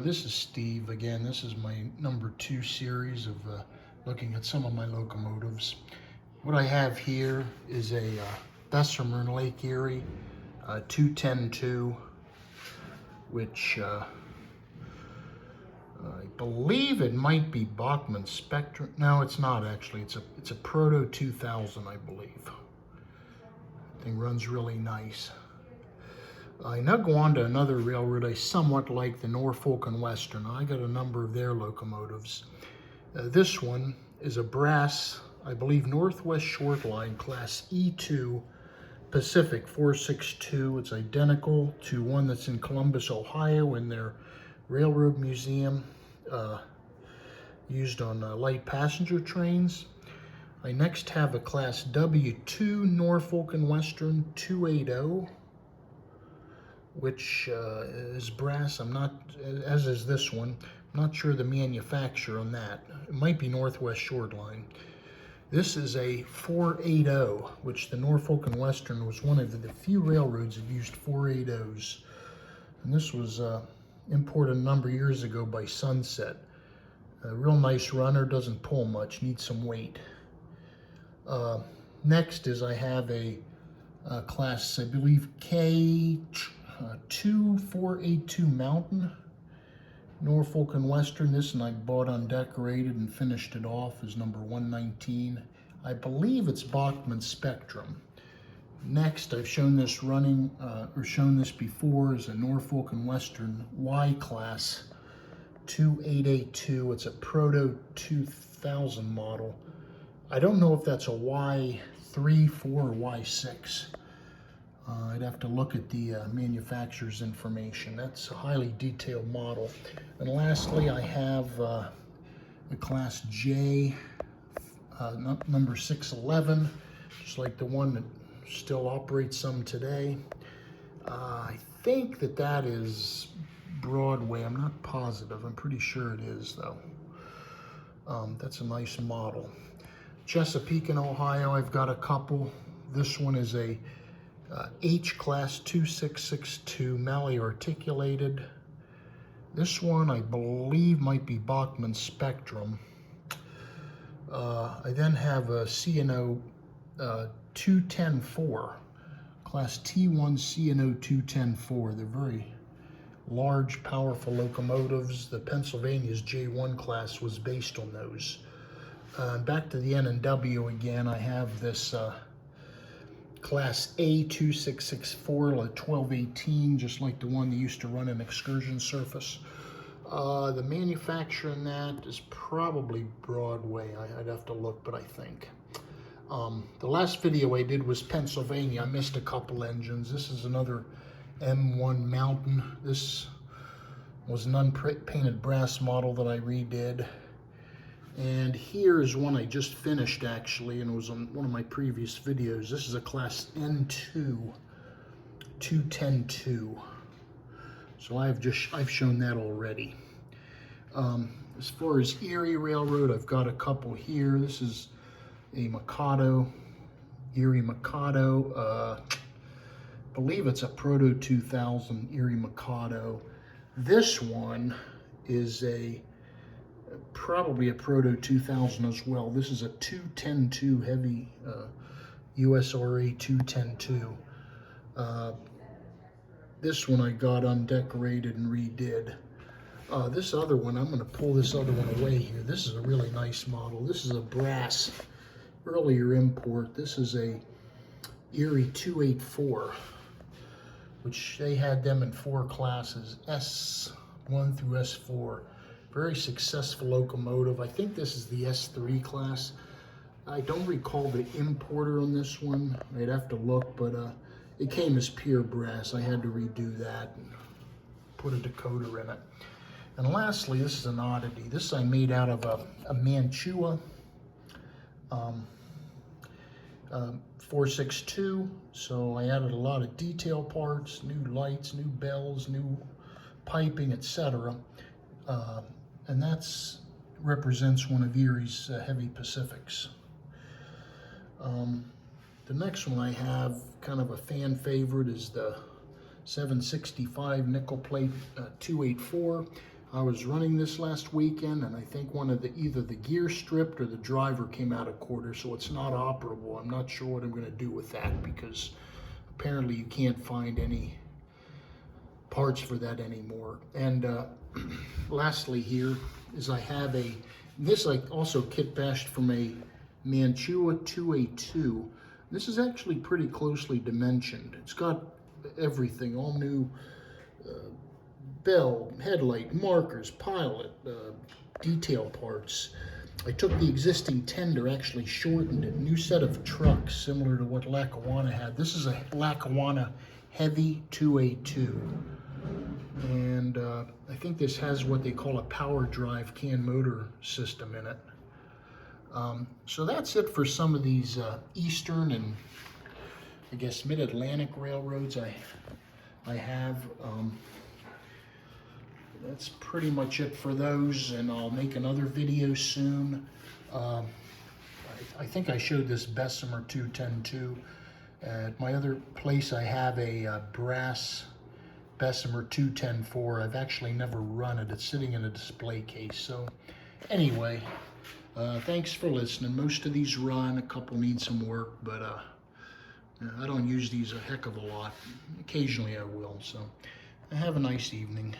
This is Steve again. This is my number 2 series of looking at some of my locomotives. What I have here is a Bessemer Lake Erie 210-2, which I believe it might be Bachmann Spectrum. No, it's not actually. It's a Proto 2000, I believe. Thing runs really nice. I now go on to another railroad I somewhat like, the Norfolk and Western. I got a number of their locomotives. This one is a brass, I believe, Northwest Short Line Class E2 Pacific 462. It's identical to one that's in Columbus, Ohio in their railroad museum, used on light passenger trains. I next have a Class W2 Norfolk and Western 280. Which is brass. I'm not, as is this one, I'm not sure the manufacturer on that. It might be Northwest Short Line. This is a 480, which the Norfolk and Western was one of the few railroads that used 480s. And this was imported a number of years ago by Sunset. A real nice runner, doesn't pull much, needs some weight. Next is I have a class, I believe, K2482 Mountain, Norfolk and Western. This one I bought undecorated and finished it off as number 119. I believe it's Bachmann Spectrum. Next, I've shown this running, or shown this before, is a Norfolk and Western Y class 2882. It's a Proto 2000 model. I don't know if that's a Y3, 4, or Y6. I'd have to look at the manufacturer's information. That's a highly detailed model. And lastly, I have the Class J, number 611, just like the one that still operates some today. I think that is Broadway. I'm not positive. I'm pretty sure it is, though. That's a nice model. Chesapeake in Ohio, I've got a couple. This one is a H class 2662 Malley articulated. This one I believe might be Bachmann Spectrum. I then have a C&O 210-4, class T1 C&O 210-4. They're very large, powerful locomotives. The Pennsylvania's J1 class was based on those. Back to the N&W again, I have this Class A2664, 1218, just like the one that used to run an excursion surface. The manufacturer in that is probably Broadway. I'd have to look, but I think. The last video I did was Pennsylvania. I missed a couple engines. This is another M1 Mountain. This was an unpainted brass model that I redid. And here is one I just finished, actually, and it was on one of my previous videos. This is a Class N2 210-2. So I've shown that already. As far as Erie Railroad, I've got a couple here. This is a Mikado, Erie Mikado. I believe it's a Proto 2000 Erie Mikado. This one is probably a Proto 2000 as well. This is a 210-2 heavy USRA 210-2. This one I got undecorated and redid. This other one, I'm going to pull this other one away here. This is a really nice model. This is a brass earlier import. This is a Erie 284, which they had them in 4 classes, S1 through S4. Very successful locomotive. I think this is the S3 class. I don't recall the importer on this one. I'd have to look, but it came as pure brass. I had to redo that and put a decoder in it. And lastly, this is an oddity. This I made out of a Mantua 462. So I added a lot of detail parts, new lights, new bells, new piping, etc. And that's represents one of Erie's heavy Pacifics. The next one I have, kind of a fan favorite, is the 765 nickel plate 284. I was running this last weekend, and I think either the gear stripped or the driver came out of quarter, so it's not operable. I'm not sure what I'm going to do with that, because apparently you can't find any parts for that anymore. And lastly here is I have this I also kit bashed from a Mantua 2A2. This is actually pretty closely dimensioned. It's got everything, all new bell, headlight, markers, pilot, detail parts. I took the existing tender, actually shortened it. New set of trucks, similar to what Lackawanna had. This is a Lackawanna Heavy 2A2. And I think this has what they call a power drive CAN motor system in it. So that's it for some of these eastern and I guess mid-Atlantic railroads I have. That's pretty much it for those, and I'll make another video soon. I think I showed this Bessemer 210-2. At my other place I have a brass Bessemer 210-4. I've actually never run it. It's sitting in a display case. So anyway, thanks for listening. Most of these run, a couple need some work, but I don't use these a heck of a lot. Occasionally I will. So have a nice evening.